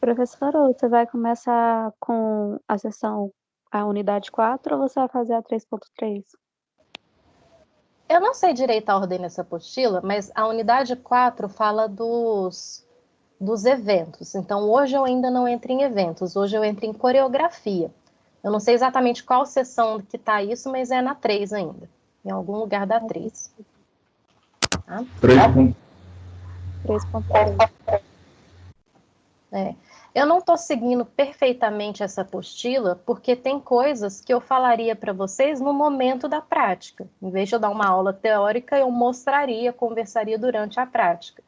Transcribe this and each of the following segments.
Professora, você vai começar com a sessão, a unidade 4 ou você vai fazer a 3.3? Eu não sei direito a ordem nessa apostila, mas a unidade 4 fala dos eventos. Então, hoje eu ainda não entro em eventos, hoje eu entro em coreografia. Eu não sei exatamente qual sessão que está isso, mas é na 3 ainda, em algum lugar da 3. Tá? 3.3. Eu não estou seguindo perfeitamente essa apostila, porque tem coisas que eu falaria para vocês no momento da prática. Em vez de eu dar uma aula teórica, eu mostraria, conversaria durante a prática.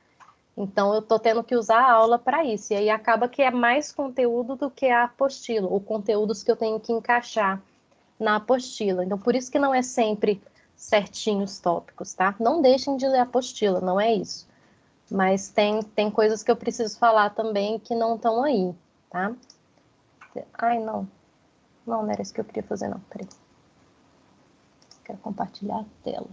Então, eu estou tendo que usar a aula para isso. E aí acaba que é mais conteúdo do que a apostila, ou conteúdos que eu tenho que encaixar na apostila. Então, por isso que não é sempre certinho os tópicos, tá? Não deixem de ler a apostila, não é isso. Mas tem coisas que eu preciso falar também que não estão aí, tá? Ai, não. Não era isso que eu queria fazer, não. Peraí. Quero compartilhar a tela.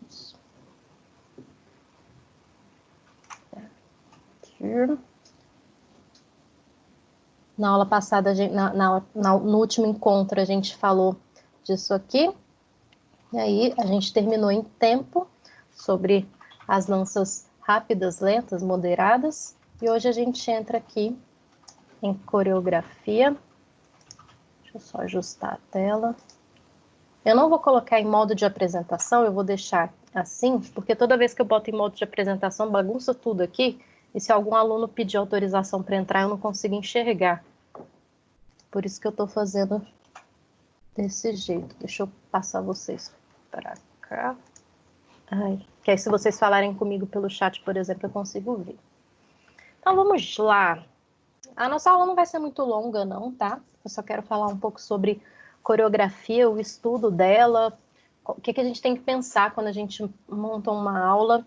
Isso. Aqui. Na aula passada, no último encontro, a gente falou disso aqui. E aí, a gente terminou em tempo sobre as danças rápidas, lentas, moderadas. E hoje a gente entra aqui em coreografia. Deixa eu só ajustar a tela. Eu não vou colocar em modo de apresentação, eu vou deixar assim, porque toda vez que eu boto em modo de apresentação, bagunça tudo aqui. E se algum aluno pedir autorização para entrar, eu não consigo enxergar. Por isso que eu estou fazendo desse jeito. Deixa eu passar vocês para cá. Ai, que aí se vocês falarem comigo pelo chat, por exemplo, eu consigo ver. Então vamos lá. A nossa aula não vai ser muito longa, não, tá? Eu só quero falar um pouco sobre coreografia, o estudo dela, o que a gente tem que pensar quando a gente monta uma aula.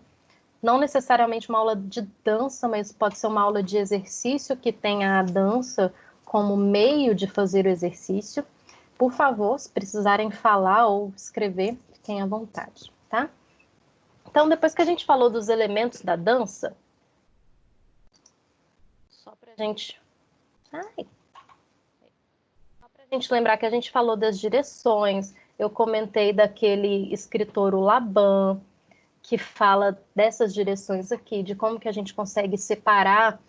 Não necessariamente uma aula de dança, mas pode ser uma aula de exercício que tenha a dança como meio de fazer o exercício. Por favor, se precisarem falar ou escrever, fiquem à vontade, tá? Então, depois que a gente falou dos elementos da dança, só pra gente lembrar que a gente falou das direções, eu comentei daquele escritor, o Laban, que fala dessas direções aqui, de como que a gente consegue separar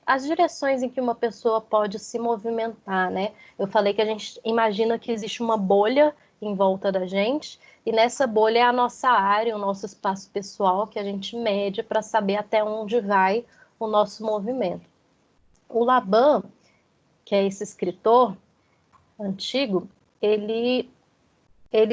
as direções em que uma pessoa pode se movimentar, né? Eu falei que a gente imagina que existe uma bolha em volta da gente, e nessa bolha é a nossa área, o nosso espaço pessoal, que a gente mede para saber até onde vai o nosso movimento. O Laban, que é esse escritor antigo, ele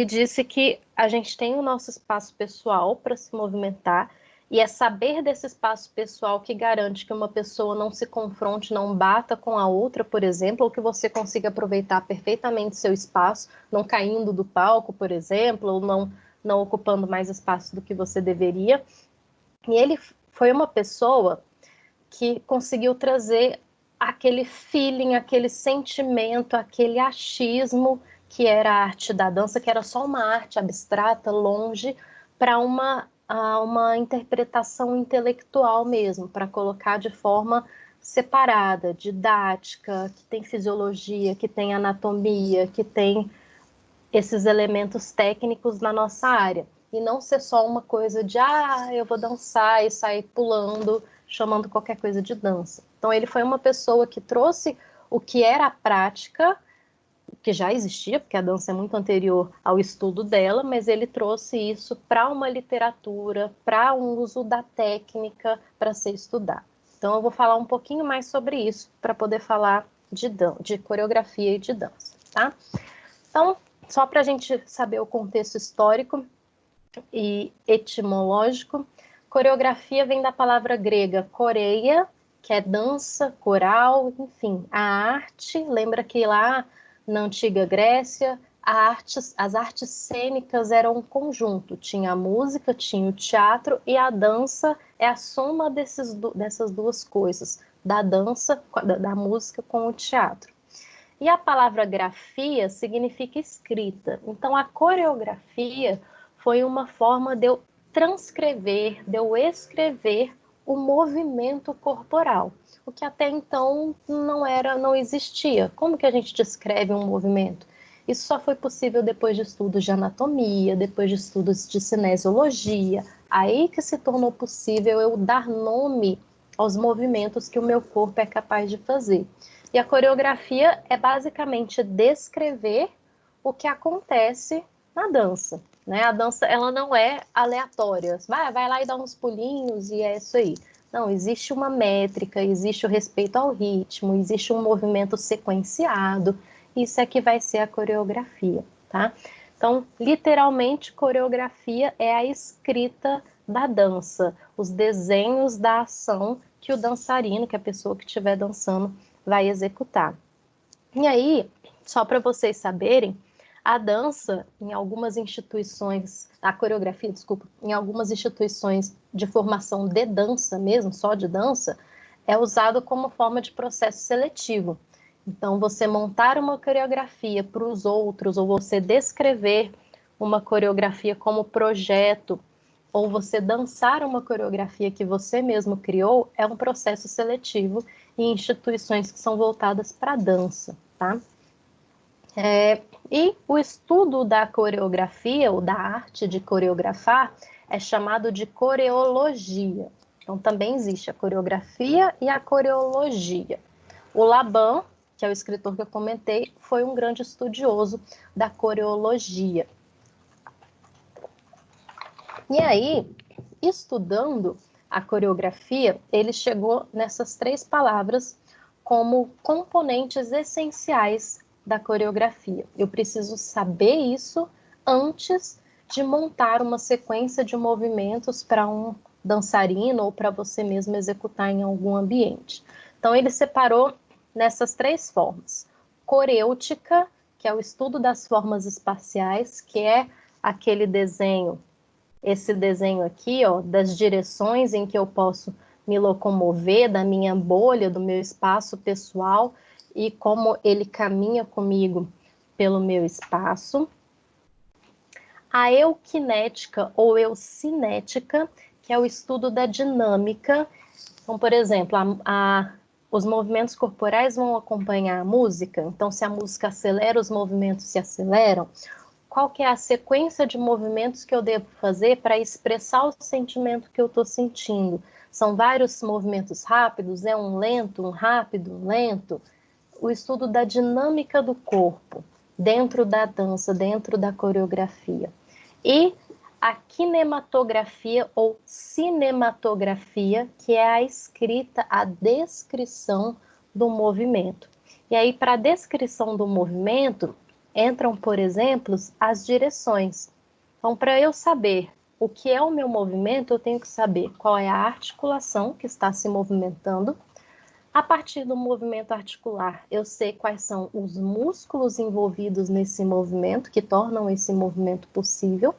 disse que a gente tem o nosso espaço pessoal para se movimentar, e é saber desse espaço pessoal que garante que uma pessoa não se confronte, não bata com a outra, por exemplo, ou que você consiga aproveitar perfeitamente seu espaço, não caindo do palco, por exemplo, ou não ocupando mais espaço do que você deveria. E ele foi uma pessoa que conseguiu trazer aquele feeling, aquele sentimento, aquele achismo que era a arte da dança, que era só uma arte abstrata, longe, para uma interpretação intelectual mesmo, para colocar de forma separada, didática, que tem fisiologia, que tem anatomia, que tem esses elementos técnicos na nossa área. E não ser só uma coisa de, eu vou dançar e sair pulando, chamando qualquer coisa de dança. Então, ele foi uma pessoa que trouxe o que era a prática, que já existia, porque a dança é muito anterior ao estudo dela, mas ele trouxe isso para uma literatura, para um uso da técnica para ser estudado. Então, eu vou falar um pouquinho mais sobre isso, para poder falar de coreografia e de dança, tá? Então, só para a gente saber o contexto histórico e etimológico, coreografia vem da palavra grega coreia, que é dança, coral, enfim, a arte. Lembra que lá na antiga Grécia, as artes cênicas eram um conjunto. Tinha a música, tinha o teatro, e a dança é a soma dessas duas coisas, da dança, da música com o teatro. E a palavra grafia significa escrita. Então, a coreografia foi uma forma de eu transcrever, de eu escrever o movimento corporal, o que até então não existia. Como que a gente descreve um movimento? Isso só foi possível depois de estudos de anatomia, depois de estudos de cinesiologia, aí que se tornou possível eu dar nome aos movimentos que o meu corpo é capaz de fazer. E a coreografia é basicamente descrever o que acontece na dança, né? A dança, ela não é aleatória. Vai lá e dá uns pulinhos e é isso aí. Não, existe uma métrica, existe o respeito ao ritmo, existe um movimento sequenciado. Isso é que vai ser a coreografia, tá? Então, literalmente, coreografia é a escrita da dança, os desenhos da ação que o dançarino, que a pessoa que estiver dançando, vai executar. E aí, só para vocês saberem, a dança, em algumas instituições, a coreografia, desculpa, em algumas instituições de formação de dança mesmo, só de dança, é usado como forma de processo seletivo. Então, você montar uma coreografia para os outros, ou você descrever uma coreografia como projeto, ou você dançar uma coreografia que você mesmo criou, é um processo seletivo em instituições que são voltadas para a dança, tá? E o estudo da coreografia, ou da arte de coreografar, é chamado de coreologia. Então, também existe a coreografia e a coreologia. O Laban, que é o escritor que eu comentei, foi um grande estudioso da coreologia. E aí, estudando a coreografia, ele chegou nessas 3 palavras como componentes essenciais da coreografia. Eu preciso saber isso antes de montar uma sequência de movimentos para um dançarino ou para você mesmo executar em algum ambiente. Então, ele separou nessas 3 formas. Corêutica, que é o estudo das formas espaciais, que é aquele desenho, esse desenho aqui, ó, das direções em que eu posso me locomover, da minha bolha, do meu espaço pessoal e como ele caminha comigo pelo meu espaço. A eukinética ou eucinética, que é o estudo da dinâmica. Então, por exemplo, os movimentos corporais vão acompanhar a música. Então, se a música acelera, os movimentos se aceleram. Qual que é a sequência de movimentos que eu devo fazer para expressar o sentimento que eu estou sentindo? São vários movimentos rápidos? É um lento, um rápido, um lento? O estudo da dinâmica do corpo dentro da dança, dentro da coreografia. E a kinematografia ou cinematografia, que é a escrita, a descrição do movimento. E aí, para a descrição do movimento, entram, por exemplo, as direções. Então, para eu saber o que é o meu movimento, eu tenho que saber qual é a articulação que está se movimentando. A partir do movimento articular, eu sei quais são os músculos envolvidos nesse movimento, que tornam esse movimento possível,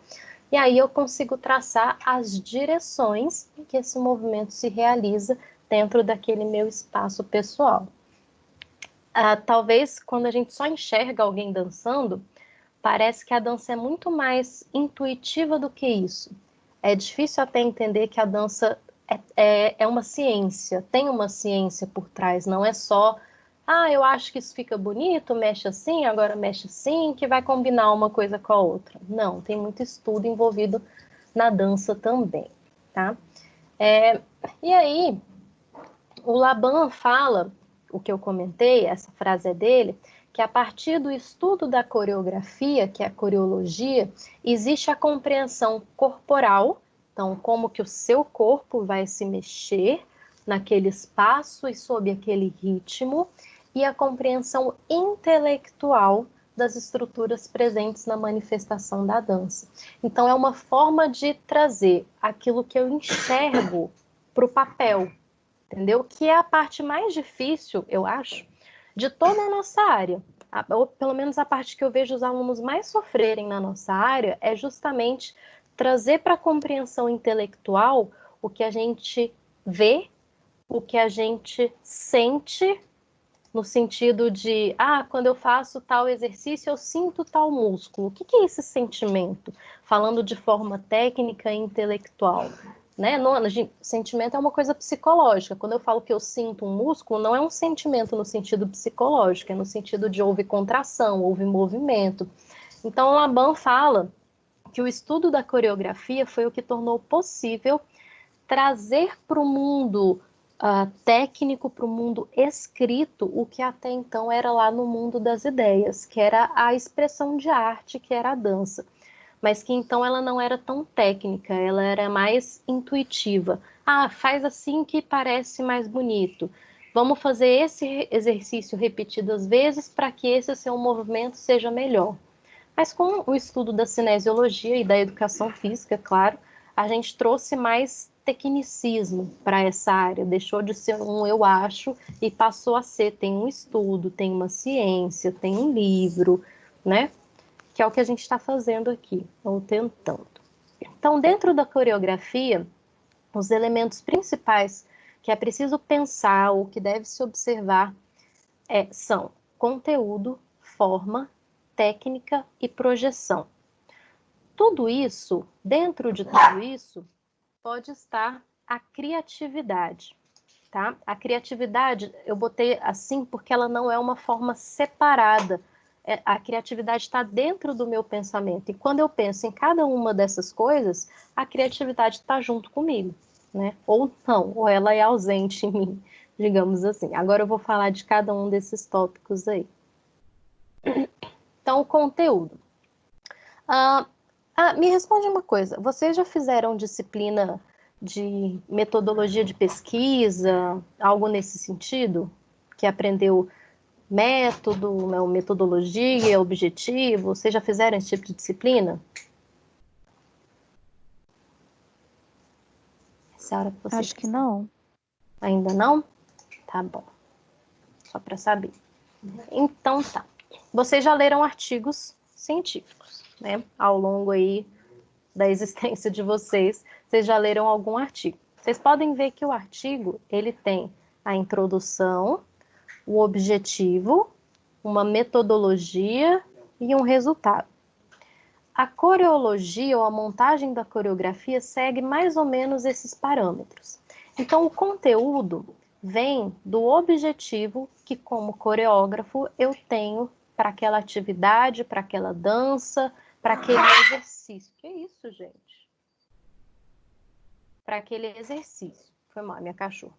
e aí eu consigo traçar as direções em que esse movimento se realiza dentro daquele meu espaço pessoal. Talvez quando a gente só enxerga alguém dançando, parece que a dança é muito mais intuitiva do que isso. É difícil até entender que a dança é uma ciência, tem uma ciência por trás, não é só, eu acho que isso fica bonito, mexe assim, agora mexe assim, que vai combinar uma coisa com a outra. Não, tem muito estudo envolvido na dança também, tá? E aí, o Laban fala, o que eu comentei, essa frase é dele, que a partir do estudo da coreografia, que é a coreologia, existe a compreensão corporal, então como que o seu corpo vai se mexer naquele espaço e sob aquele ritmo, e a compreensão intelectual das estruturas presentes na manifestação da dança. Então é uma forma de trazer aquilo que eu enxergo para o papel, entendeu? Que é a parte mais difícil, eu acho, de toda a nossa área. Ou pelo menos a parte que eu vejo os alunos mais sofrerem na nossa área é justamente trazer para a compreensão intelectual o que a gente vê, o que a gente sente no sentido de, quando eu faço tal exercício, eu sinto tal músculo. O que que é esse sentimento? Falando de forma técnica e intelectual, né? Sentimento é uma coisa psicológica. Quando eu falo que eu sinto um músculo, não é um sentimento no sentido psicológico, é no sentido de houve contração, houve movimento. Então, o Laban fala que o estudo da coreografia foi o que tornou possível trazer para o mundo técnico, para o mundo escrito, o que até então era lá no mundo das ideias, que era a expressão de arte, que era a dança. Mas que então ela não era tão técnica, ela era mais intuitiva. Faz assim que parece mais bonito. Vamos fazer esse exercício repetidas vezes para que esse seu movimento seja melhor. Mas com o estudo da cinesiologia e da educação física, claro, a gente trouxe mais tecnicismo para essa área, deixou de ser um eu acho e passou a ser, tem um estudo, tem uma ciência, tem um livro, né? Que é o que a gente está fazendo aqui, ou tentando. Então, dentro da coreografia, os elementos principais que é preciso pensar ou que deve se observar são conteúdo, forma, técnica e projeção. Tudo isso, dentro de tudo isso, pode estar a criatividade, tá? A criatividade, eu botei assim porque ela não é uma forma separada. A criatividade está dentro do meu pensamento. E quando eu penso em cada uma dessas coisas, a criatividade está junto comigo, né? Ou não, ou ela é ausente em mim, digamos assim. Agora eu vou falar de cada um desses tópicos aí. Então, o conteúdo. Me responde uma coisa. Vocês já fizeram disciplina de metodologia de pesquisa, algo nesse sentido? Que aprendeu método, não, metodologia, objetivo? Vocês já fizeram esse tipo de disciplina? Essa é a hora que vocês Acho que não. Ainda não? Tá bom. Só para saber. Então tá. Vocês já leram artigos científicos, né? Ao longo aí da existência de vocês já leram algum artigo. Vocês podem ver que o artigo, ele tem a introdução, o objetivo, uma metodologia e um resultado. A coreologia ou a montagem da coreografia segue mais ou menos esses parâmetros. Então, o conteúdo vem do objetivo que, como coreógrafo, eu tenho para aquela atividade, para aquela dança, para aquele exercício. Que isso, gente? Para aquele exercício. Foi mal, minha cachorra.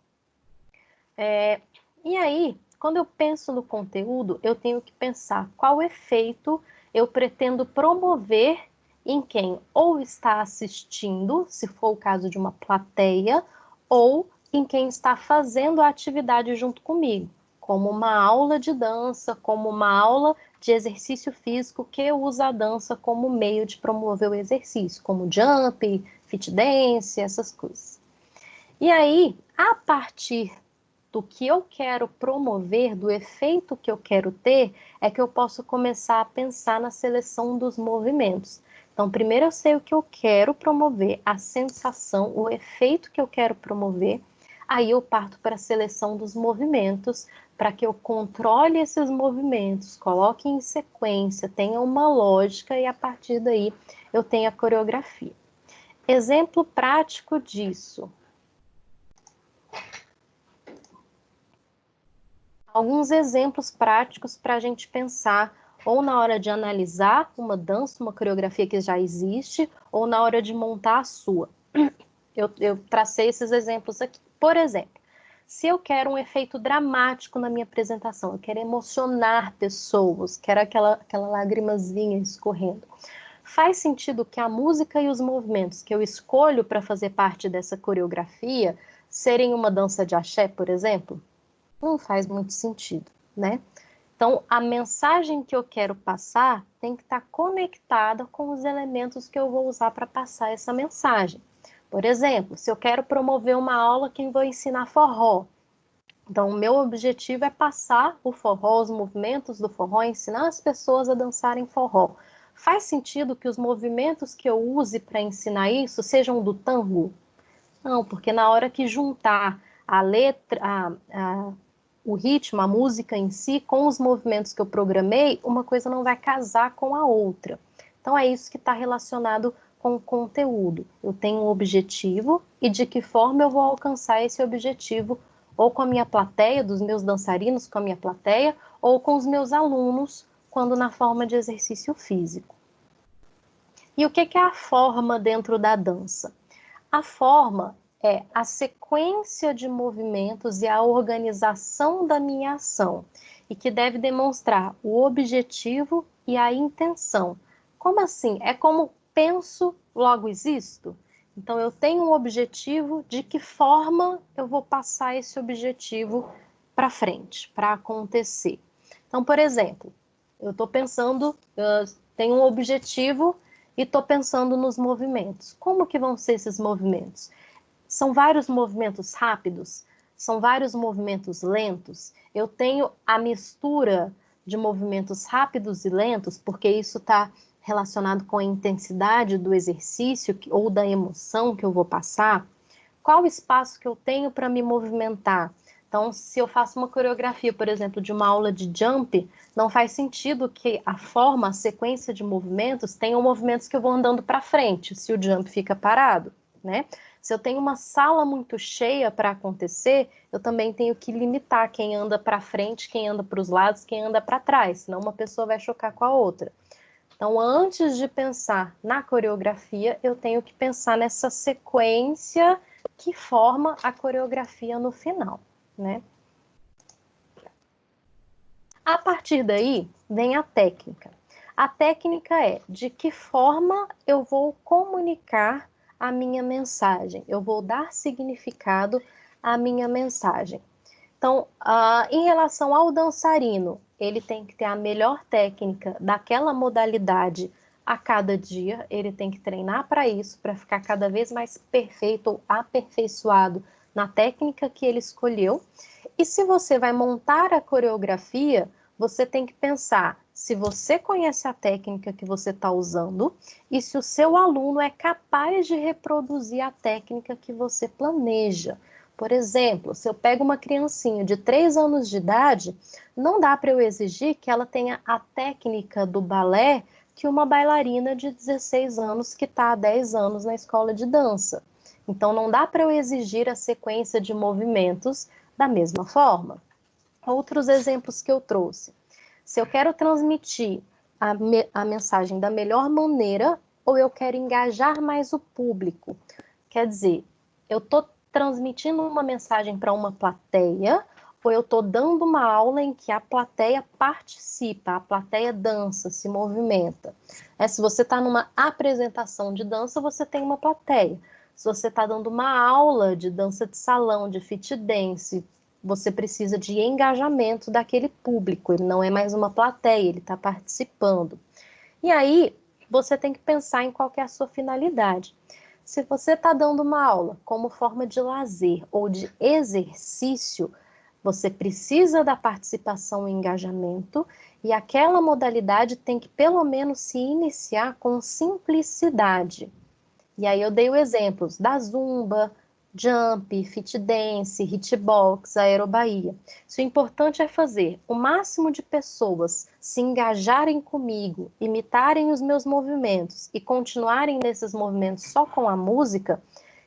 E aí, quando eu penso no conteúdo, eu tenho que pensar qual efeito eu pretendo promover em quem ou está assistindo, se for o caso de uma plateia, ou em quem está fazendo a atividade junto comigo, como uma aula de dança, como uma aula de exercício físico que usa a dança como meio de promover o exercício, como jump, fit dance, essas coisas. E aí, a partir do que eu quero promover, do efeito que eu quero ter, é que eu posso começar a pensar na seleção dos movimentos. Então, primeiro eu sei o que eu quero promover, a sensação, o efeito que eu quero promover, aí eu parto para a seleção dos movimentos, para que eu controle esses movimentos, coloque em sequência, tenha uma lógica e a partir daí eu tenho a coreografia. Exemplo prático disso. Alguns exemplos práticos para a gente pensar ou na hora de analisar uma dança, uma coreografia que já existe, ou na hora de montar a sua. Eu tracei esses exemplos aqui. Por exemplo, se eu quero um efeito dramático na minha apresentação, eu quero emocionar pessoas, quero aquela lagrimazinha escorrendo. Faz sentido que a música e os movimentos que eu escolho para fazer parte dessa coreografia serem uma dança de axé, por exemplo? Não faz muito sentido, né? Então, a mensagem que eu quero passar tem que estar conectada com os elementos que eu vou usar para passar essa mensagem. Por exemplo, se eu quero promover uma aula que eu vou ensinar forró, então o meu objetivo é passar o forró, os movimentos do forró, ensinar as pessoas a dançarem forró. Faz sentido que os movimentos que eu use para ensinar isso sejam do tango? Não, porque na hora que juntar a letra, o ritmo, a música em si, com os movimentos que eu programei, uma coisa não vai casar com a outra. Então é isso que está relacionado com o conteúdo. Eu tenho um objetivo e de que forma eu vou alcançar esse objetivo, ou com a minha plateia, dos meus dançarinos com a minha plateia, ou com os meus alunos, quando na forma de exercício físico. E o que é a forma dentro da dança? A forma é a sequência de movimentos e a organização da minha ação, e que deve demonstrar o objetivo e a intenção. Como assim? É como penso, logo existo? Então, eu tenho um objetivo, de que forma eu vou passar esse objetivo para frente, para acontecer. Então, por exemplo, eu estou pensando, tenho um objetivo e estou pensando nos movimentos. Como que vão ser esses movimentos? São vários movimentos rápidos? São vários movimentos lentos? Eu tenho a mistura de movimentos rápidos e lentos, porque isso está relacionado com a intensidade do exercício ou da emoção que eu vou passar? Qual o espaço que eu tenho para me movimentar? Então, se eu faço uma coreografia, por exemplo, de uma aula de jump, não faz sentido que a forma, a sequência de movimentos tenham movimentos que eu vou andando para frente, se o jump fica parado, né? Se eu tenho uma sala muito cheia para acontecer, eu também tenho que limitar quem anda para frente, quem anda para os lados, quem anda para trás, senão uma pessoa vai chocar com a outra. Então, antes de pensar na coreografia, eu tenho que pensar nessa sequência que forma a coreografia no final, né? A partir daí, vem a técnica. A técnica é de que forma eu vou comunicar a minha mensagem, eu vou dar significado à minha mensagem. Então, em relação ao dançarino, ele tem que ter a melhor técnica daquela modalidade a cada dia, ele tem que treinar para isso, para ficar cada vez mais perfeito ou aperfeiçoado na técnica que ele escolheu. E se você vai montar a coreografia, você tem que pensar se você conhece a técnica que você está usando e se o seu aluno é capaz de reproduzir a técnica que você planeja. Por exemplo, se eu pego uma criancinha de 3 anos de idade, não dá para eu exigir que ela tenha a técnica do balé que uma bailarina de 16 anos que está há 10 anos na escola de dança. Então, não dá para eu exigir a sequência de movimentos da mesma forma. Outros exemplos que eu trouxe. Se eu quero transmitir a mensagem da melhor maneira ou eu quero engajar mais o público, quer dizer, eu estou transmitindo uma mensagem para uma plateia ou eu estou dando uma aula em que a plateia participa, a plateia dança, se movimenta. Se você está numa apresentação de dança, você tem uma plateia. Se você está dando uma aula de dança de salão, de fit dance, você precisa de engajamento daquele público, ele não é mais uma plateia, ele está participando. E aí, você tem que pensar em qual que é a sua finalidade. Se você está dando uma aula como forma de lazer ou de exercício, você precisa da participação e engajamento, e aquela modalidade tem que pelo menos se iniciar com simplicidade. E aí eu dei os exemplos da zumba, jump, fit dance, hitbox, aerobaía. O importante é fazer o máximo de pessoas se engajarem comigo, imitarem os meus movimentos e continuarem nesses movimentos só com a música.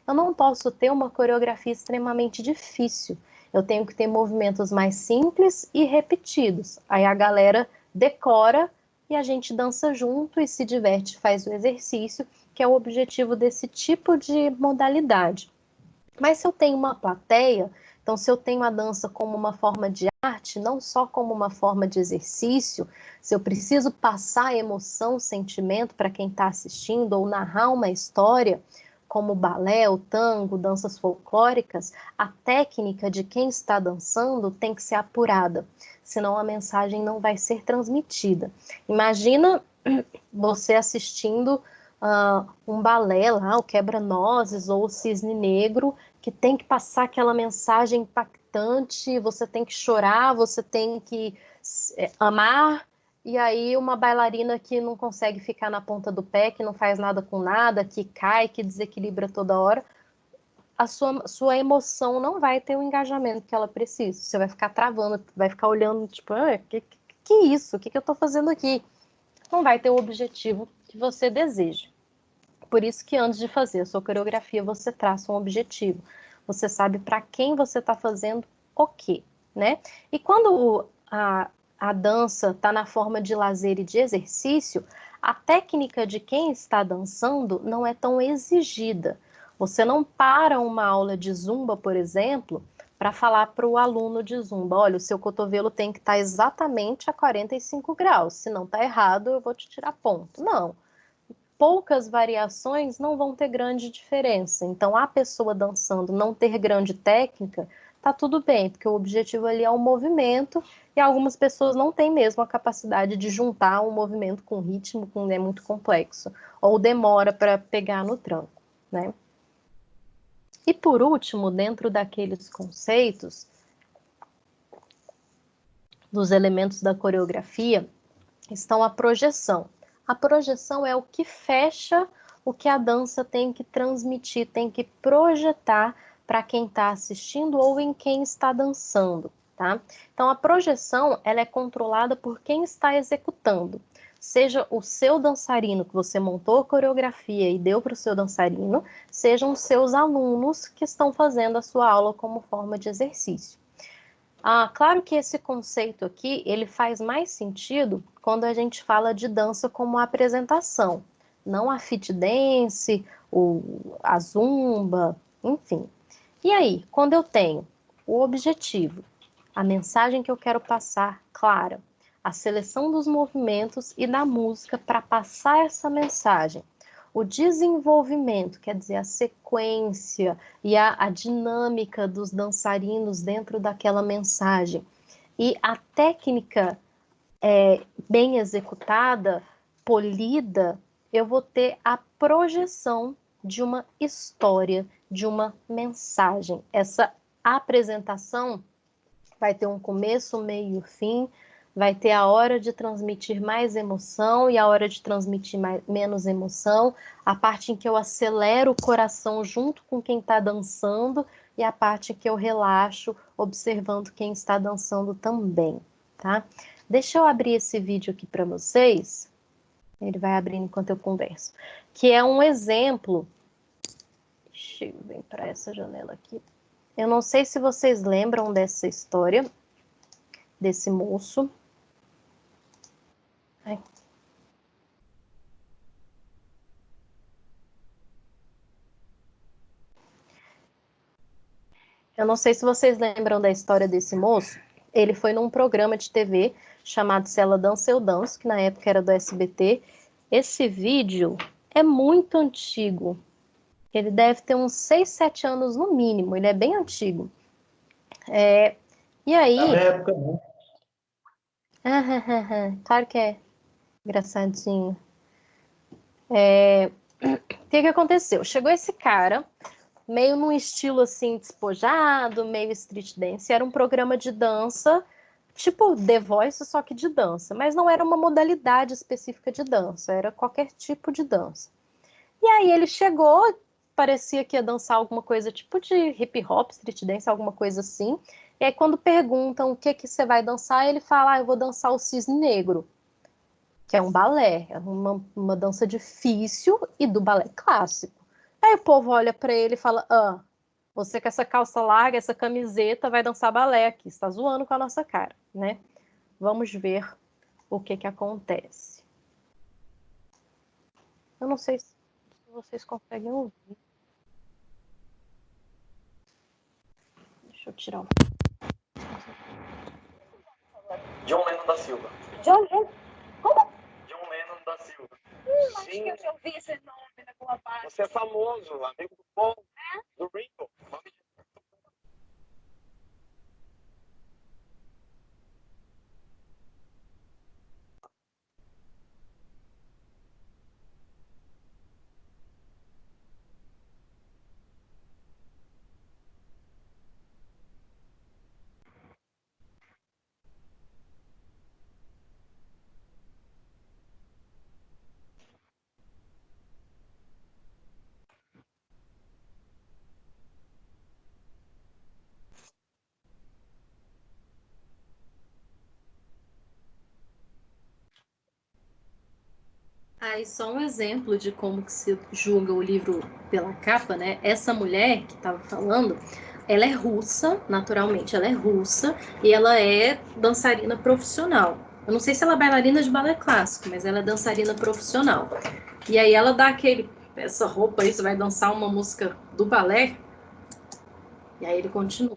Eu não posso ter uma coreografia extremamente difícil. Eu tenho que ter movimentos mais simples e repetidos. Aí a galera decora e a gente dança junto e se diverte, faz o exercício, que é o objetivo desse tipo de modalidade. Mas se eu tenho uma plateia, então se eu tenho a dança como uma forma de arte, não só como uma forma de exercício, se eu preciso passar emoção, sentimento para quem está assistindo ou narrar uma história, como o balé, o tango, danças folclóricas, a técnica de quem está dançando tem que ser apurada, senão a mensagem não vai ser transmitida. Imagina você assistindo um balé lá, o Quebra-Nozes ou o Cisne Negro, que tem que passar aquela mensagem impactante, você tem que chorar, você tem que amar, e aí uma bailarina que não consegue ficar na ponta do pé, que não faz nada com nada, que cai, que desequilibra toda hora, a sua emoção não vai ter o engajamento que ela precisa. Você vai ficar travando, vai ficar olhando, tipo, que isso? O que eu estou fazendo aqui? Não vai ter o objetivo que você deseja. Por isso que antes de fazer a sua coreografia, você traça um objetivo. Você sabe para quem você está fazendo o quê, né? E quando a dança está na forma de lazer e de exercício, a técnica de quem está dançando não é tão exigida. Você não para uma aula de zumba, por exemplo, para falar para o aluno de zumba, olha, o seu cotovelo tem que estar exatamente a 45 graus, se não está errado, eu vou te tirar ponto. Não, poucas variações não vão ter grande diferença. Então, a pessoa dançando não ter grande técnica, tá tudo bem, porque o objetivo ali é o movimento e algumas pessoas não têm mesmo a capacidade de juntar um movimento com ritmo, que é muito complexo, ou demora para pegar no tranco, né? E por último, dentro daqueles conceitos dos elementos da coreografia, estão a projeção. A projeção é o que fecha o que a dança tem que transmitir, tem que projetar para quem está assistindo ou em quem está dançando, tá? Então a projeção ela é controlada por quem está executando. Seja o seu dançarino que você montou a coreografia e deu para o seu dançarino, sejam os seus alunos que estão fazendo a sua aula como forma de exercício. Claro que esse conceito aqui, ele faz mais sentido quando a gente fala de dança como apresentação, não a fit dance, a zumba, enfim. E aí, quando eu tenho o objetivo, a mensagem que eu quero passar clara, a seleção dos movimentos e da música para passar essa mensagem, o desenvolvimento, quer dizer, a sequência e a dinâmica dos dançarinos dentro daquela mensagem, e a técnica bem executada, polida, eu vou ter a projeção de uma história, de uma mensagem. Essa apresentação vai ter um começo, meio e fim, vai ter a hora de transmitir mais emoção e a hora de transmitir menos emoção, a parte em que eu acelero o coração junto com quem está dançando e a parte que eu relaxo observando quem está dançando também, tá? Deixa eu abrir esse vídeo aqui para vocês. Ele vai abrindo enquanto eu converso. Que é um exemplo. Deixa eu vir para essa janela aqui. Eu não sei se vocês lembram dessa história, desse moço. Ai. Eu não sei se vocês lembram da história desse moço. Ele foi num programa de TV chamado Se Ela Dança, Eu Danço, que na época era do SBT. Esse vídeo é muito antigo. Ele deve ter uns 6, 7 anos no mínimo. Ele é bem antigo. E aí... Na minha época, não. Claro que é engraçadinho. O que aconteceu? Chegou esse cara, meio num estilo assim, despojado, meio street dance. Era um programa de dança, tipo The Voice, só que de dança. Mas não era uma modalidade específica de dança, era qualquer tipo de dança. E aí ele chegou, parecia que ia dançar alguma coisa tipo de hip hop, street dance, alguma coisa assim. E aí quando perguntam o que você vai dançar, ele fala, eu vou dançar o cisne negro, que é um balé, é uma dança difícil e do balé clássico. Aí o povo olha para ele e fala, você com essa calça larga, essa camiseta, vai dançar balé aqui, está zoando com a nossa cara, né? Vamos ver o que acontece. Eu não sei se vocês conseguem ouvir. Deixa eu tirar um. John Lennon da Silva. John Lennon? Como? John Lennon da Silva. Acho que eu já ouvi esse nome na boa parte. Você é famoso, amigo do Paul, do Ringo. Aí só um exemplo de como que se julga o livro pela capa, né? Essa mulher que estava falando, ela é russa, naturalmente, ela é russa e ela é dançarina profissional. Eu não sei se ela é bailarina de balé clássico, mas ela é dançarina profissional. E aí ela dá essa roupa aí, você vai dançar uma música do balé, e aí ele continua.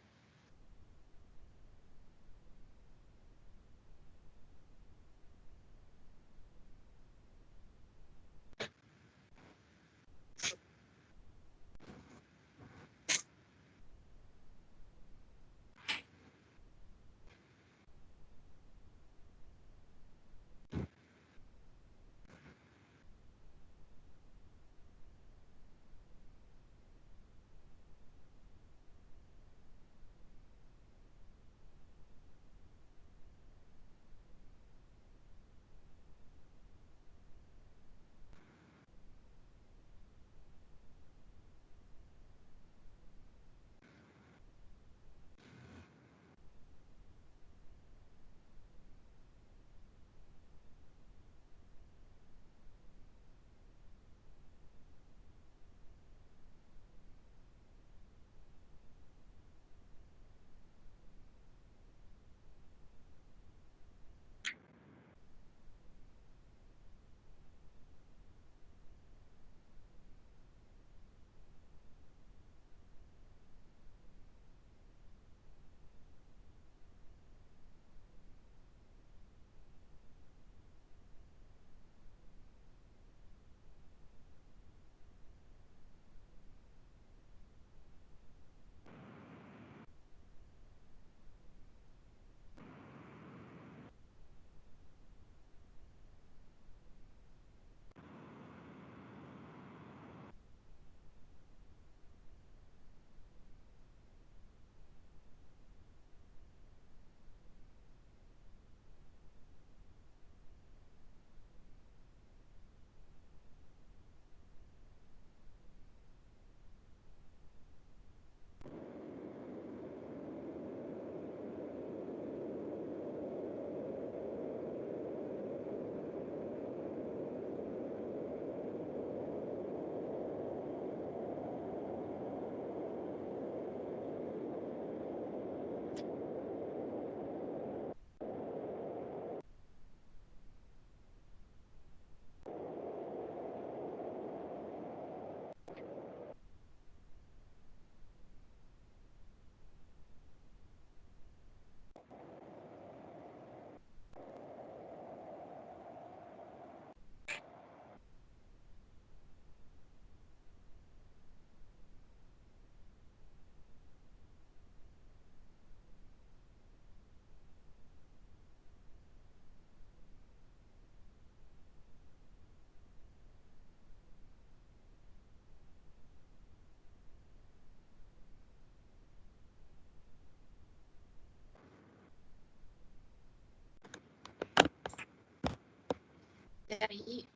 E aí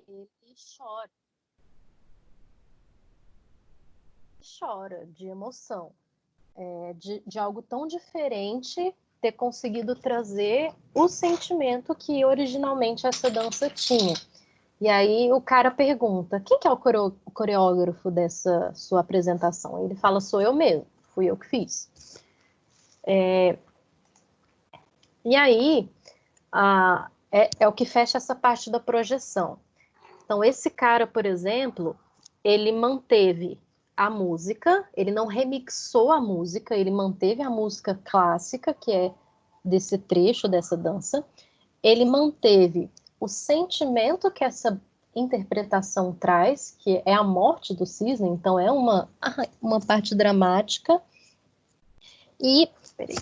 ele chora de emoção, de algo tão diferente ter conseguido trazer o sentimento que originalmente essa dança tinha. E aí o cara pergunta: quem que é o coreógrafo dessa sua apresentação? Ele fala: sou eu mesmo, fui eu que fiz. E aí é o que fecha essa parte da projeção. Então, esse cara, por exemplo, ele manteve a música, ele não remixou a música, ele manteve a música clássica, que é desse trecho dessa dança, ele manteve o sentimento que essa interpretação traz, que é a morte do cisne, então é uma parte dramática, e peraí,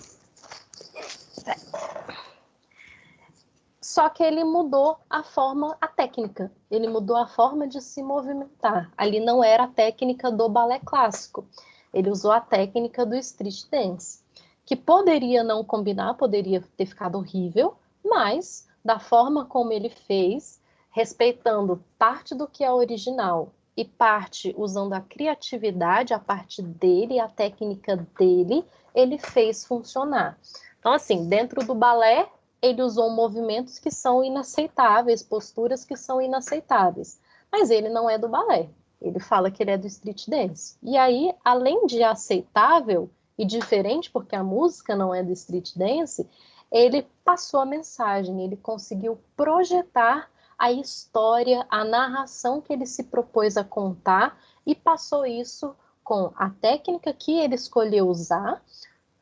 só que ele mudou a forma, a técnica. Ele mudou a forma de se movimentar. Ali não era a técnica do balé clássico. Ele usou a técnica do street dance, que poderia não combinar, poderia ter ficado horrível, mas da forma como ele fez, respeitando parte do que é original e parte usando a criatividade, a parte dele, a técnica dele, ele fez funcionar. Então, assim, dentro do balé, ele usou movimentos que são inaceitáveis, posturas que são inaceitáveis. Mas ele não é do balé. Ele fala que ele é do street dance. E aí, além de aceitável e diferente, porque a música não é do street dance, ele passou a mensagem, ele conseguiu projetar a história, a narração que ele se propôs a contar e passou isso com a técnica que ele escolheu usar,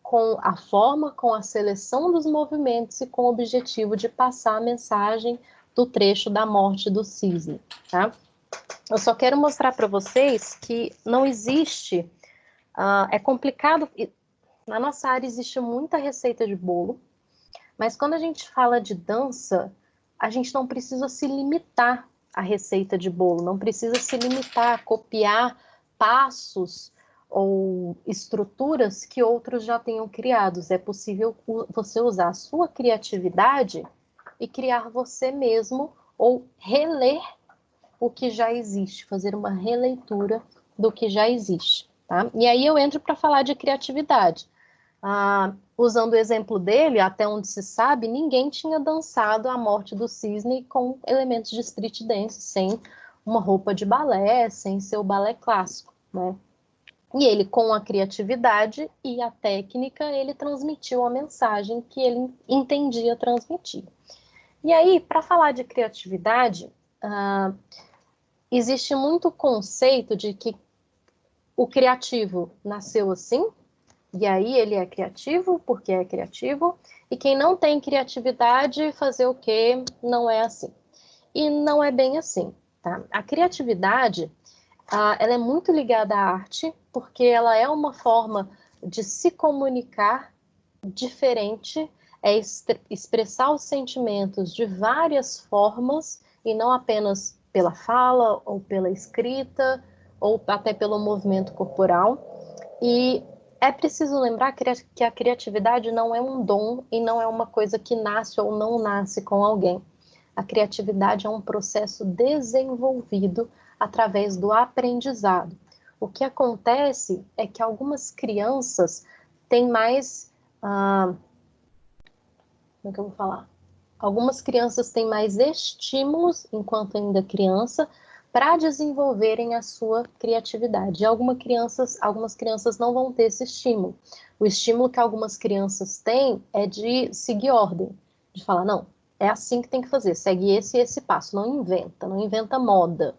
com a forma, com a seleção dos movimentos e com o objetivo de passar a mensagem do trecho da morte do cisne, tá? Eu só quero mostrar para vocês que não existe, é complicado, na nossa área existe muita receita de bolo, mas quando a gente fala de dança, a gente não precisa se limitar à receita de bolo, não precisa se limitar a copiar passos ou estruturas que outros já tenham criados. É possível você usar a sua criatividade e criar você mesmo ou reler o que já existe, fazer uma releitura do que já existe, tá? E aí eu entro para falar de criatividade. Usando o exemplo dele, até onde se sabe, ninguém tinha dançado a morte do cisne com elementos de street dance, sem uma roupa de balé, sem ser o balé clássico, né? E ele, com a criatividade e a técnica, ele transmitiu a mensagem que ele entendia transmitir. E aí, para falar de criatividade, existe muito conceito de que o criativo nasceu assim, e aí ele é criativo porque é criativo, e quem não tem criatividade, fazer o quê? Não é assim. E não é bem assim, tá? A criatividade, ela é muito ligada à arte, porque ela é uma forma de se comunicar diferente, é expressar os sentimentos de várias formas, e não apenas pela fala, ou pela escrita, ou até pelo movimento corporal. E é preciso lembrar que a criatividade não é um dom e não é uma coisa que nasce ou não nasce com alguém. A criatividade é um processo desenvolvido através do aprendizado. O que acontece é que algumas crianças têm mais... como é que eu vou falar? Algumas crianças têm mais estímulos, enquanto ainda criança, para desenvolverem a sua criatividade. E algumas crianças não vão ter esse estímulo. O estímulo que algumas crianças têm é de seguir ordem, de falar, não, é assim que tem que fazer, segue esse e esse passo, não inventa moda.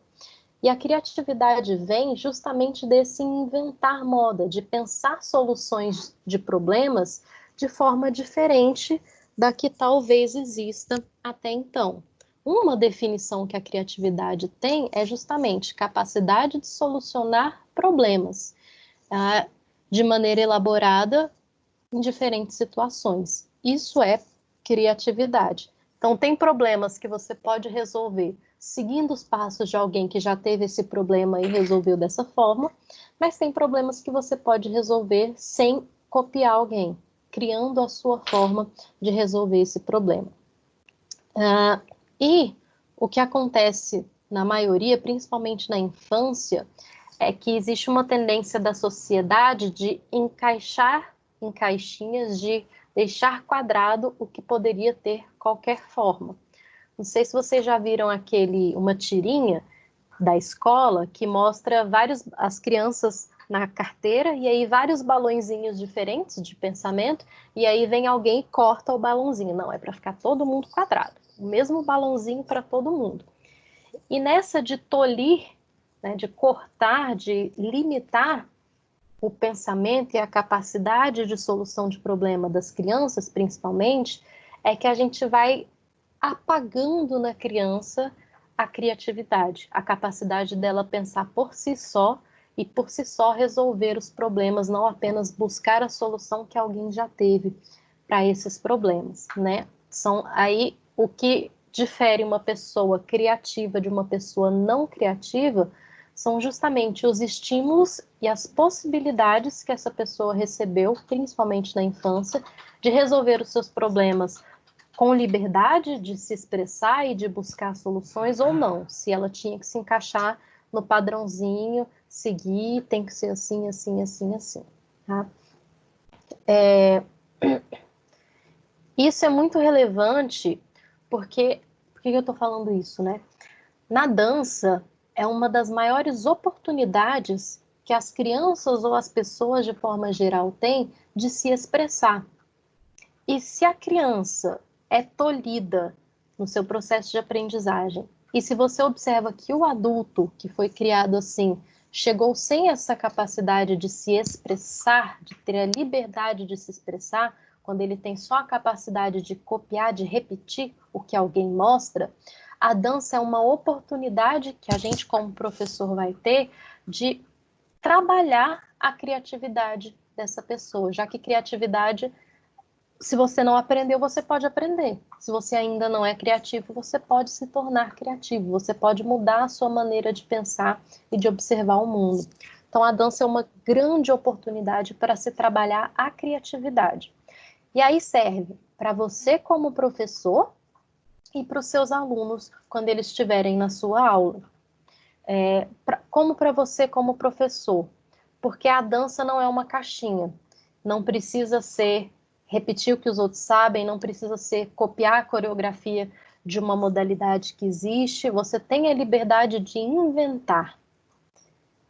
E a criatividade vem justamente desse inventar moda, de pensar soluções de problemas de forma diferente da que talvez exista até então. Uma definição que a criatividade tem é justamente capacidade de solucionar problemas de maneira elaborada em diferentes situações. Isso é criatividade. Então, tem problemas que você pode resolver seguindo os passos de alguém que já teve esse problema e resolveu dessa forma, mas tem problemas que você pode resolver sem copiar alguém, criando a sua forma de resolver esse problema. E o que acontece na maioria, principalmente na infância, é que existe uma tendência da sociedade de encaixar em caixinhas, de deixar quadrado o que poderia ter qualquer forma. Não sei se vocês já viram uma tirinha da escola que mostra as crianças na carteira e aí vários balõezinhos diferentes de pensamento e aí vem alguém e corta o balãozinho. Não, é para ficar todo mundo quadrado. O mesmo balãozinho para todo mundo. E nessa de tolir, né, de cortar, de limitar o pensamento e a capacidade de solução de problema das crianças, principalmente, é que a gente vai apagando na criança a criatividade, a capacidade dela pensar por si só e por si só resolver os problemas, não apenas buscar a solução que alguém já teve para esses problemas, né? São aí o que difere uma pessoa criativa de uma pessoa não criativa são justamente os estímulos e as possibilidades que essa pessoa recebeu, principalmente na infância, de resolver os seus problemas com liberdade de se expressar e de buscar soluções ou não, se ela tinha que se encaixar no padrãozinho, seguir, tem que ser assim, assim, assim, assim, tá? Isso é muito relevante porque... Por que eu estou falando isso, né? Na dança, é uma das maiores oportunidades que as crianças ou as pessoas, de forma geral, têm de se expressar. E se a criança é tolhida no seu processo de aprendizagem, e se você observa que o adulto que foi criado assim chegou sem essa capacidade de se expressar, de ter a liberdade de se expressar, quando ele tem só a capacidade de copiar, de repetir o que alguém mostra, a dança é uma oportunidade que a gente, como professor, vai ter de trabalhar a criatividade dessa pessoa, já que criatividade, se você não aprendeu, você pode aprender. Se você ainda não é criativo, você pode se tornar criativo, você pode mudar a sua maneira de pensar e de observar o mundo. Então, a dança é uma grande oportunidade para se trabalhar a criatividade. E aí serve para você como professor e para os seus alunos quando eles estiverem na sua aula. Como para você como professor, porque a dança não é uma caixinha, não precisa ser repetir o que os outros sabem, não precisa ser copiar a coreografia de uma modalidade que existe, você tem a liberdade de inventar.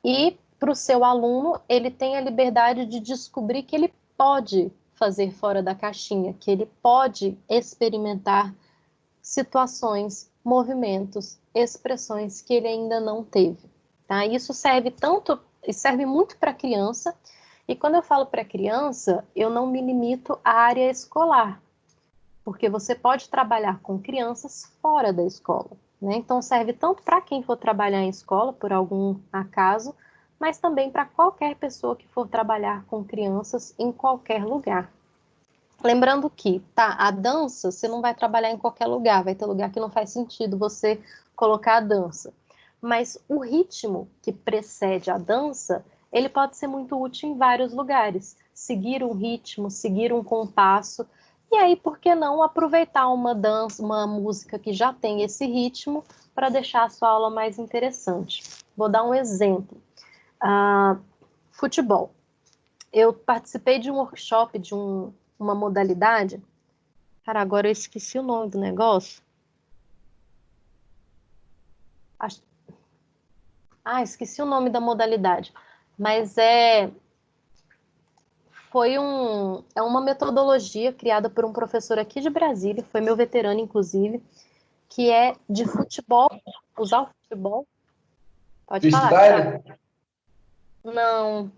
E para o seu aluno, ele tem a liberdade de descobrir que ele pode fazer fora da caixinha, que ele pode experimentar situações, movimentos, expressões que ele ainda não teve. Tá? Isso serve muito para a criança, e quando eu falo para criança, eu não me limito à área escolar, porque você pode trabalhar com crianças fora da escola, né? Então serve tanto para quem for trabalhar em escola, por algum acaso, mas também para qualquer pessoa que for trabalhar com crianças em qualquer lugar. Lembrando que, tá, a dança, você não vai trabalhar em qualquer lugar, vai ter lugar que não faz sentido você colocar a dança. Mas o ritmo que precede a dança, ele pode ser muito útil em vários lugares. Seguir um ritmo, seguir um compasso, e aí, por que não aproveitar uma dança, uma música que já tem esse ritmo, para deixar a sua aula mais interessante. Vou dar um exemplo. Futebol. Eu participei de um workshop de uma modalidade. Cara, agora eu esqueci o nome do negócio. Esqueci o nome da modalidade. Mas é uma metodologia criada por um professor aqui de Brasília, foi meu veterano, inclusive, que é de futebol, usar o futebol. Pode falar. Freestyle? Não,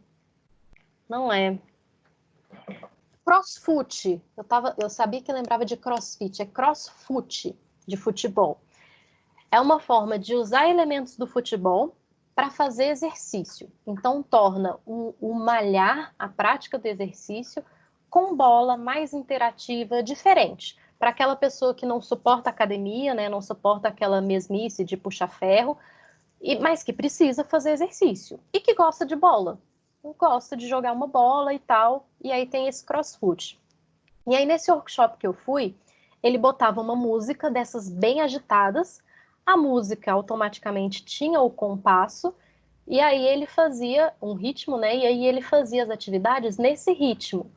não é. Crossfoot. Eu sabia que lembrava de crossfit. É crossfoot, de futebol. É uma forma de usar elementos do futebol para fazer exercício. Então, torna o malhar, a prática do exercício, com bola, mais interativa, diferente. Para aquela pessoa que não suporta academia, né, não suporta aquela mesmice de puxar ferro, mas que precisa fazer exercício. E que gosta de bola. Gosta de jogar uma bola e tal. E aí tem esse crossfoot. E aí, nesse workshop que eu fui, ele botava uma música dessas bem agitadas, a música automaticamente tinha o compasso, e aí ele fazia um ritmo, né? E aí ele fazia as atividades nesse ritmo,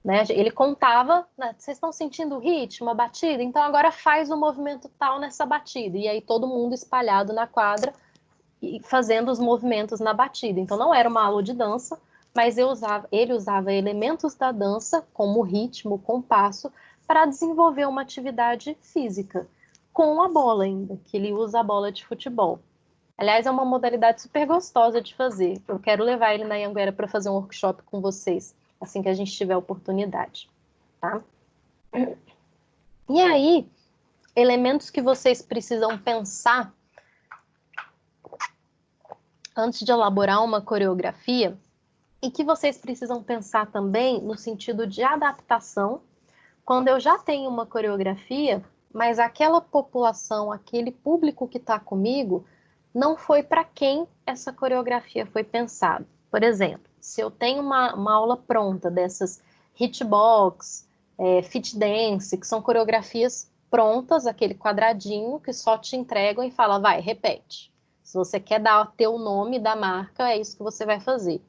né? Ele contava, né, vocês estão sentindo o ritmo, a batida? Então agora faz o movimento tal nessa batida. E aí todo mundo espalhado na quadra e fazendo os movimentos na batida. Então não era uma aula de dança, mas ele usava elementos da dança, como o ritmo, o compasso, para desenvolver uma atividade física, com a bola ainda, que ele usa a bola de futebol. Aliás, é uma modalidade super gostosa de fazer. Eu quero levar ele na Anhanguera para fazer um workshop com vocês, assim que a gente tiver oportunidade, tá? E aí, elementos que vocês precisam pensar antes de elaborar uma coreografia, e que vocês precisam pensar também no sentido de adaptação, quando eu já tenho uma coreografia, mas aquela população, aquele público que está comigo, não foi para quem essa coreografia foi pensada. Por exemplo, se eu tenho uma aula pronta dessas hitbox, fit dance, que são coreografias prontas, aquele quadradinho que só te entregam e fala, vai, repete. Se você quer ter o nome da marca, é isso que você vai fazer.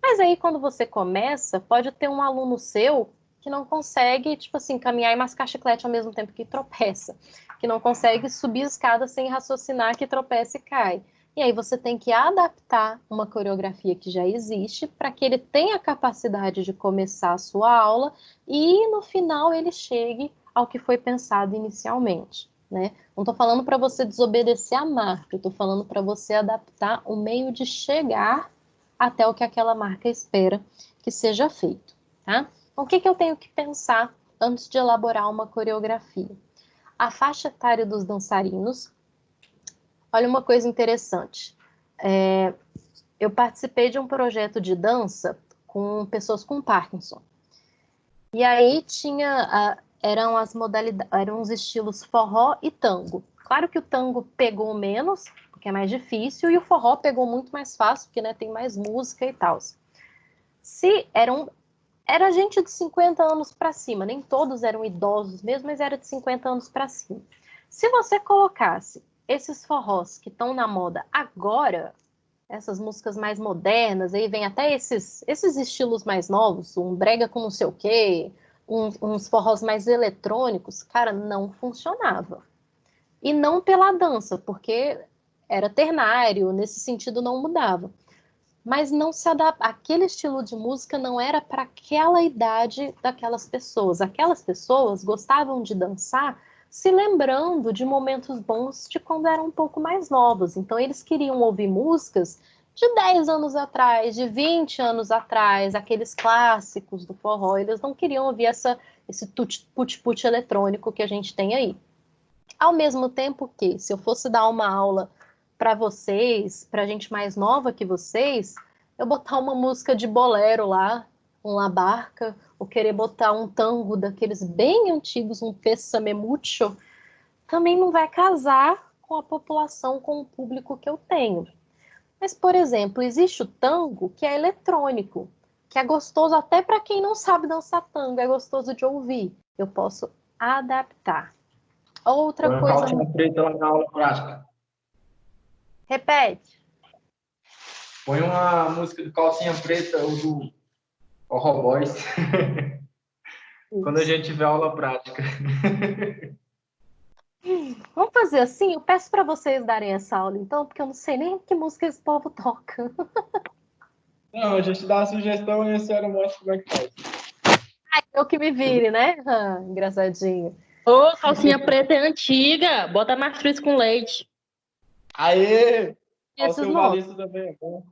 Mas aí, quando você começa, pode ter um aluno seu que não consegue, tipo assim, caminhar e mascar chiclete ao mesmo tempo que tropeça, que não consegue subir escada sem raciocinar, que tropeça e cai. E aí você tem que adaptar uma coreografia que já existe para que ele tenha a capacidade de começar a sua aula e no final ele chegue ao que foi pensado inicialmente, né? Não estou falando para você desobedecer a marca, eu estou falando para você adaptar o meio de chegar até o que aquela marca espera que seja feito, tá? Então, o que eu tenho que pensar antes de elaborar uma coreografia? A faixa etária dos dançarinos. Olha uma coisa interessante. Eu participei de um projeto de dança com pessoas com Parkinson. E aí eram as modalidades, eram os estilos forró e tango. Claro que o tango pegou menos, porque é mais difícil, e o forró pegou muito mais fácil, porque, né, tem mais música e tal. Era gente de 50 anos para cima, nem todos eram idosos mesmo, mas era de 50 anos para cima. Se você colocasse esses forrós que estão na moda agora, essas músicas mais modernas, aí vem até esses estilos mais novos, um brega com não sei o quê, uns forrós mais eletrônicos, cara, não funcionava. E não pela dança, porque era ternário, nesse sentido não mudava. Mas não se adapta, aquele estilo de música não era para aquela idade daquelas pessoas. Aquelas pessoas gostavam de dançar se lembrando de momentos bons de quando eram um pouco mais novos. Então eles queriam ouvir músicas de 10 anos atrás, de 20 anos atrás, aqueles clássicos do forró. Eles não queriam ouvir esse put-put eletrônico que a gente tem aí. Ao mesmo tempo que, se eu fosse dar uma aula para vocês, para gente mais nova que vocês, eu botar uma música de bolero lá, um La Barca, ou querer botar um tango daqueles bem antigos, um Pésame Mucho, também não vai casar com a população, com o público que eu tenho. Mas, por exemplo, existe o tango que é eletrônico, que é gostoso até para quem não sabe dançar tango, é gostoso de ouvir. Eu posso adaptar. Outra Põe uma coisa. calcinha preta lá na aula prática. Repete. Põe uma música do Calcinha Preta ou do Horror Boys. Quando a gente tiver aula prática. Vamos fazer assim? Eu peço para vocês darem essa aula, então, porque eu não sei nem que música esse povo toca. Não, a gente dá a sugestão e a senhora mostra como é que faz. Eu que me vire, né? Engraçadinho. Ô, calcinha preta é antiga. Bota mastruz com leite. Aê! Esses Alceu nomes. Valença também é bom.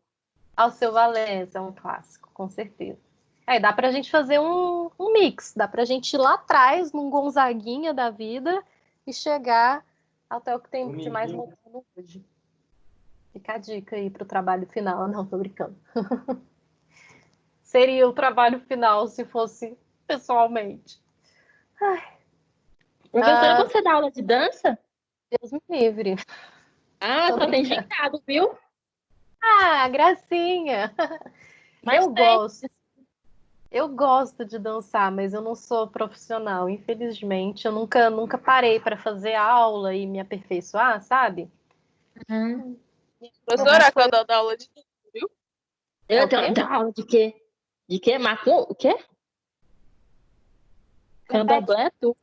Alceu Valença é um clássico, com certeza. Aí dá pra gente fazer um mix. Dá pra gente ir lá atrás, num Gonzaguinha da vida, e chegar até o que tem de mais moderno hoje. Fica a dica aí pro trabalho final. Não, tô brincando. Seria o trabalho final se fosse pessoalmente. Professora, você dá aula de dança? Deus me livre. Ah, Tô só tem brincando. gingado, viu? Ah, gracinha! Mas Eu gosto. Eu gosto de dançar, mas eu não sou profissional, infelizmente. Eu nunca parei para fazer aula e me aperfeiçoar, sabe? Professora, quando eu dou aula de viu? É Eu o quê? tenho dá aula de quê? De quê? Macum? O quê? Candomblé, tu?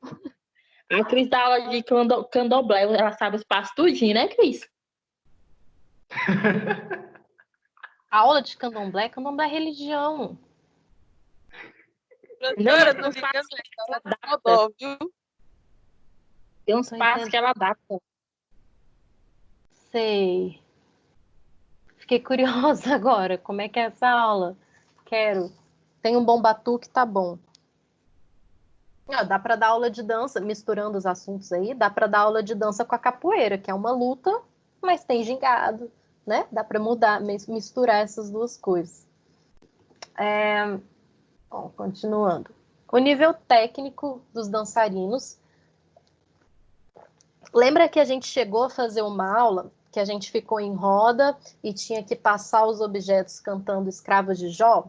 A Cris dá aula de candomblé. Ela sabe os passos tudinho, né, Cris? Aula de candomblé? Candomblé é religião. Professora, Não, tô mas ligando tem ela ela tá adapta. dó, viu? Tem uns Tô passos que ela adapta. Sei. Fiquei curiosa agora. Como é que é essa aula? Quero. Tem um bom batuque, tá bom. Ah, dá para dar aula de dança, misturando os assuntos aí, dá para dar aula de dança com a capoeira, que é uma luta, mas tem gingado, né? Dá para mudar, misturar essas duas coisas. Bom, continuando. O nível técnico dos dançarinos. Lembra que a gente chegou a fazer uma aula que a gente ficou em roda e tinha que passar os objetos cantando Escravos de Jó?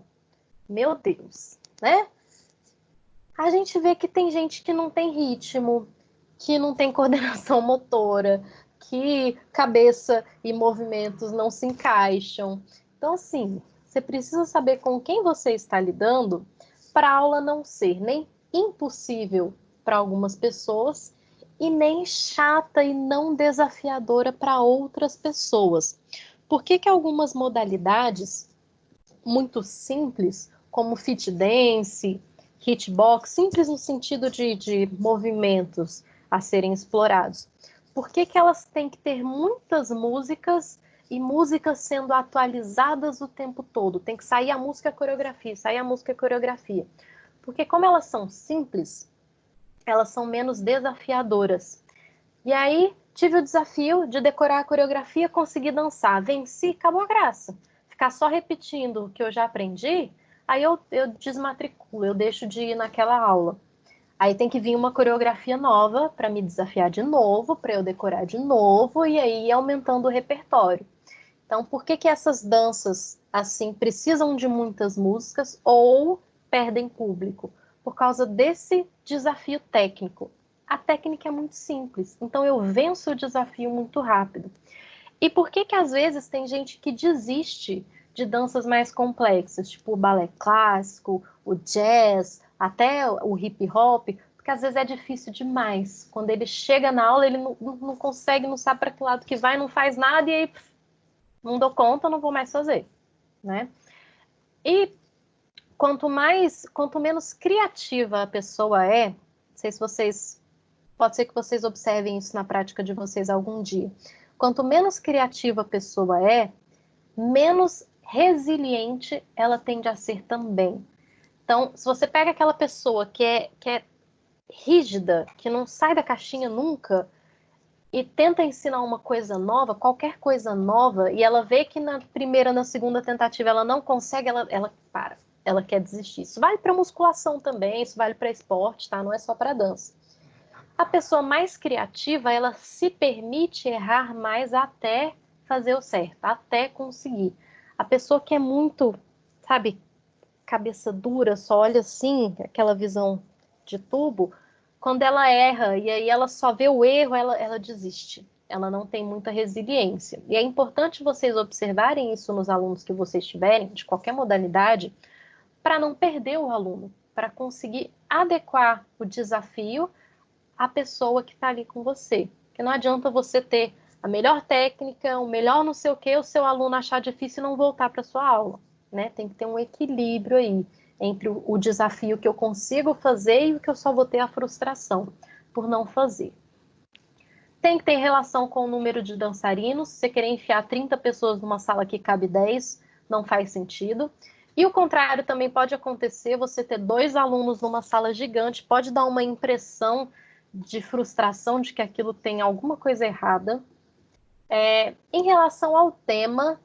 Meu Deus, né? A gente vê que tem gente que não tem ritmo, que não tem coordenação motora, que cabeça e movimentos não se encaixam. Então, assim, você precisa saber com quem você está lidando para a aula não ser nem impossível para algumas pessoas e nem chata e não desafiadora para outras pessoas. Por que que algumas modalidades muito simples, como fit dance, hitbox, simples no sentido de movimentos a serem explorados, por que que elas têm que ter muitas músicas e músicas sendo atualizadas o tempo todo? Tem que sair a música, a coreografia, sair a música, a coreografia. Porque como elas são simples, elas são menos desafiadoras. E aí, tive o desafio de decorar a coreografia, conseguir dançar, venci, acabou a graça. Ficar só repetindo o que eu já aprendi, aí eu desmatriculo, eu deixo de ir naquela aula. Aí tem que vir uma coreografia nova para me desafiar de novo, para eu decorar de novo, e aí ir aumentando o repertório. Então, por que que essas danças, assim, precisam de muitas músicas ou perdem público? Por causa desse desafio técnico. A técnica é muito simples, então eu venço o desafio muito rápido. E por que que às vezes tem gente que desiste de danças mais complexas, tipo o balé clássico, o jazz, até o hip hop, porque às vezes é difícil demais. Quando ele chega na aula, ele não consegue, não sabe para que lado que vai, não faz nada e aí não dou conta, não vou mais fazer, né? E quanto menos criativa a pessoa é, não sei se vocês, pode ser que vocês observem isso na prática de vocês algum dia. Quanto menos criativa a pessoa é, menos resiliente ela tende a ser também. Então, se você pega aquela pessoa que é rígida, que não sai da caixinha nunca, e tenta ensinar uma coisa nova, qualquer coisa nova, e ela vê que na primeira, na segunda tentativa ela não consegue, ela para, ela quer desistir. Isso vale para musculação também, isso vale para esporte, tá? Não é só para dança. A pessoa mais criativa, ela se permite errar mais até fazer o certo, até conseguir. A pessoa que é muito, sabe, cabeça dura, só olha assim, aquela visão de tubo, quando ela erra e aí ela só vê o erro, ela desiste. Ela não tem muita resiliência. E é importante vocês observarem isso nos alunos que vocês tiverem, de qualquer modalidade, para não perder o aluno, para conseguir adequar o desafio à pessoa que está ali com você. Porque não adianta você ter a melhor técnica, o melhor não sei o que, o seu aluno achar difícil e não voltar para sua aula. Né? Tem que ter um equilíbrio aí entre o desafio que eu consigo fazer e o que eu só vou ter a frustração por não fazer. Tem que ter relação com o número de dançarinos. Se você querer enfiar 30 pessoas numa sala que cabe 10, não faz sentido. E o contrário também pode acontecer, você ter 2 alunos numa sala gigante, pode dar uma impressão de frustração de que aquilo tem alguma coisa errada. Em relação ao tema,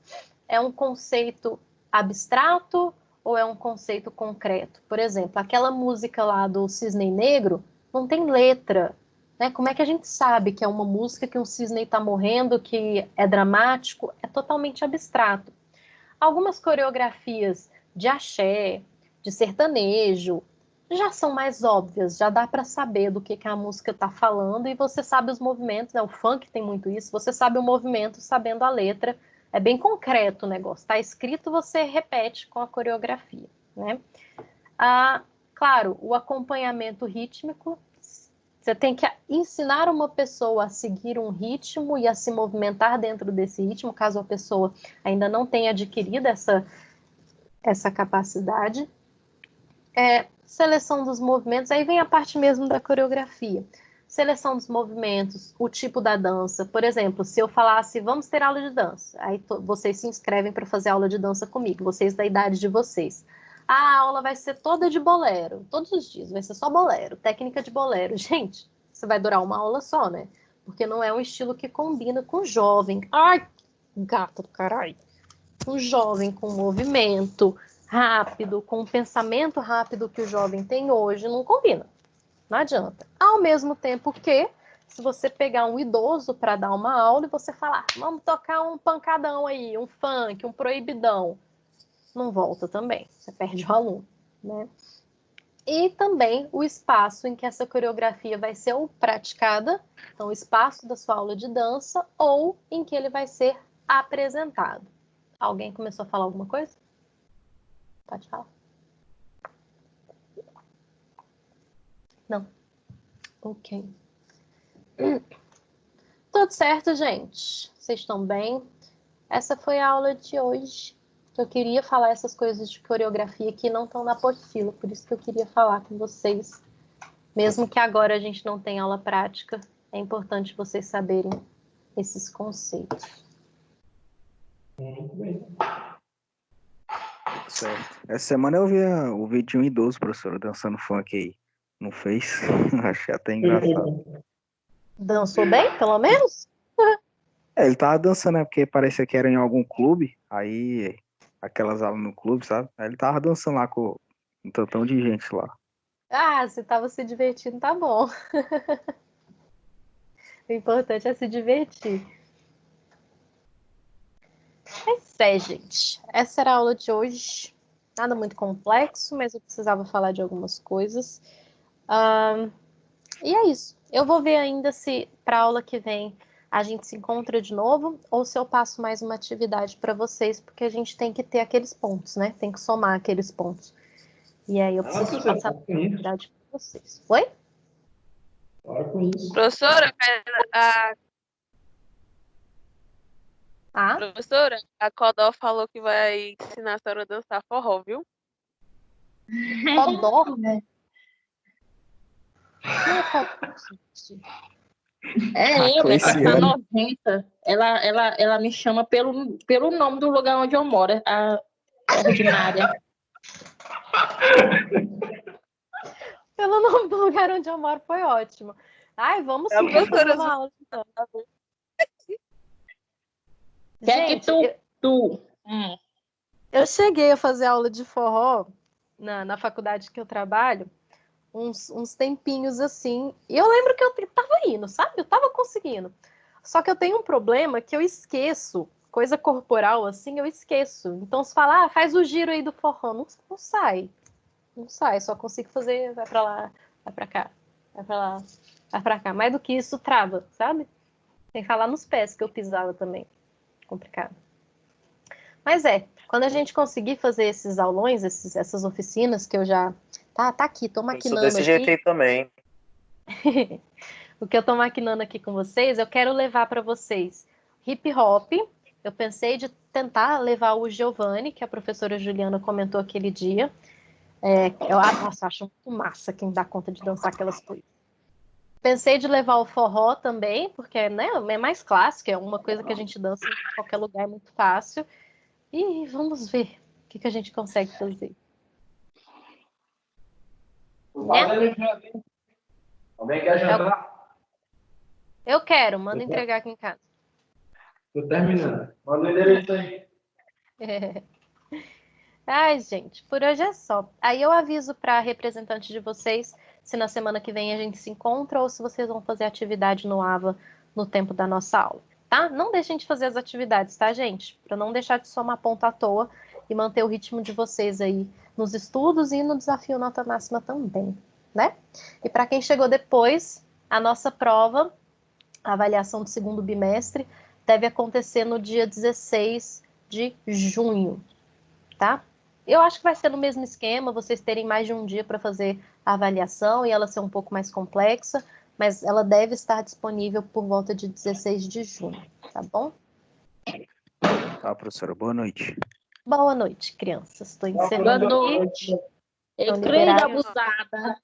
é um conceito abstrato ou é um conceito concreto? Por exemplo, aquela música lá do Cisne Negro não tem letra. Né? Como é que a gente sabe que é uma música que um cisne está morrendo, que é dramático? É totalmente abstrato. Algumas coreografias de axé, de sertanejo, já são mais óbvias, já dá para saber do que a música está falando e você sabe os movimentos, né? O funk tem muito isso, você sabe o movimento sabendo a letra, é bem concreto o negócio, está escrito, você repete com a coreografia, né? Claro, o acompanhamento rítmico, você tem que ensinar uma pessoa a seguir um ritmo e a se movimentar dentro desse ritmo, caso a pessoa ainda não tenha adquirido essa capacidade. Seleção dos movimentos, aí vem a parte mesmo da coreografia. Seleção dos movimentos, o tipo da dança. Por exemplo, se eu falasse, vamos ter aula de dança, aí vocês se inscrevem para fazer aula de dança comigo, vocês da idade de vocês. A aula vai ser toda de bolero, todos os dias, vai ser só bolero, técnica de bolero. Gente, isso vai durar uma aula só, né? Porque não é um estilo que combina com jovem. Ai, gata do caralho. Um jovem com movimento rápido, com o pensamento rápido que o jovem tem hoje, não combina. Não adianta. Ao mesmo tempo que, se você pegar um idoso para dar uma aula e você falar, vamos tocar um pancadão aí, um funk, um proibidão, não volta também. Você perde o aluno, né? e também o espaço em que essa coreografia vai ser ou praticada, então o espaço da sua aula de dança, ou em que ele vai ser apresentado. Alguém começou a falar alguma coisa? Pode falar. Não. Ok. Tudo certo, gente? Vocês estão bem? Essa foi a aula de hoje. Eu queria falar essas coisas de coreografia que não estão na apostila, por isso que eu queria falar com vocês. Mesmo que agora a gente não tenha aula prática, é importante vocês saberem esses conceitos. Muito bem. Certo. Essa semana eu vi o vídeo de um idoso, professor, dançando funk aí. Não fez? Achei até engraçado. Dançou bem, pelo menos? Ele tava dançando, né? Porque parecia que era em algum clube. Aí, aquelas aulas no clube, sabe? Aí ele tava dançando lá com um tantão de gente lá. Ah, se tava se divertindo, tá bom. O importante é se divertir. É, gente. Essa era a aula de hoje. Nada muito complexo, mas eu precisava falar de algumas coisas. E é isso. Eu vou ver ainda se para a aula que vem a gente se encontra de novo ou se eu passo mais uma atividade para vocês, porque a gente tem que ter aqueles pontos, né? Tem que somar aqueles pontos. E aí eu preciso passar uma atividade para vocês. Oi? Para com isso. Professora, Ah, professora, a Codó falou que vai ensinar a senhora a dançar forró, viu? Codó? Quem é Codó, gente? É eu, essa tá Cleiciane. nojenta. Ela me chama pelo nome do lugar onde eu moro, a ordinária. Pelo nome do lugar onde eu moro foi ótimo. Ai, vamos A sim fazer professora uma aula então. Quer que Gente, eu cheguei a fazer aula de forró na faculdade que eu trabalho, uns tempinhos assim, e eu lembro que eu tava indo, sabe? Eu tava conseguindo. Só que eu tenho um problema que eu esqueço, coisa corporal assim, eu esqueço. Então se falar, faz o giro aí do forró, não sai. Não sai, só consigo fazer, vai pra lá, vai pra cá, vai pra lá, vai pra cá. Mais do que isso, trava, sabe? Tem que falar nos pés que eu pisava também. Complicado. Mas quando a gente conseguir fazer esses aulões, essas oficinas que eu já. Tá aqui, tô Eu sou maquinando desse jeito aqui. aí também. O que eu tô maquinando aqui com vocês, eu quero levar para vocês hip hop. Eu pensei de tentar levar o Giovanni, que a professora Juliana comentou aquele dia. Nossa, acho muito massa quem dá conta de dançar aquelas coisas. Pensei de levar o forró também, porque né, é mais clássico, é uma coisa que a gente dança em qualquer lugar, é muito fácil. E vamos ver o que a gente consegue fazer. Né? Alguém quer jantar? Eu quero, manda entregar aqui em casa. Tô terminando. Manda o endereço aí. Ai, gente, por hoje é só. Aí eu aviso para representante de vocês se na semana que vem a gente se encontra ou se vocês vão fazer atividade no AVA no tempo da nossa aula, tá? Não deixem de fazer as atividades, tá, gente? Para não deixar de somar ponto à toa e manter o ritmo de vocês aí nos estudos e no desafio nota máxima também, né? E para quem chegou depois, a nossa prova, a avaliação do segundo bimestre, deve acontecer no dia 16 de junho, tá? Eu acho que vai ser no mesmo esquema, vocês terem mais de um dia para fazer a avaliação e ela ser um pouco mais complexa, mas ela deve estar disponível por volta de 16 de junho, tá bom? Tá, professora, boa noite. Boa noite, crianças. Estou Boa encerrando aqui. noite. Estão Crida liberados. abusada.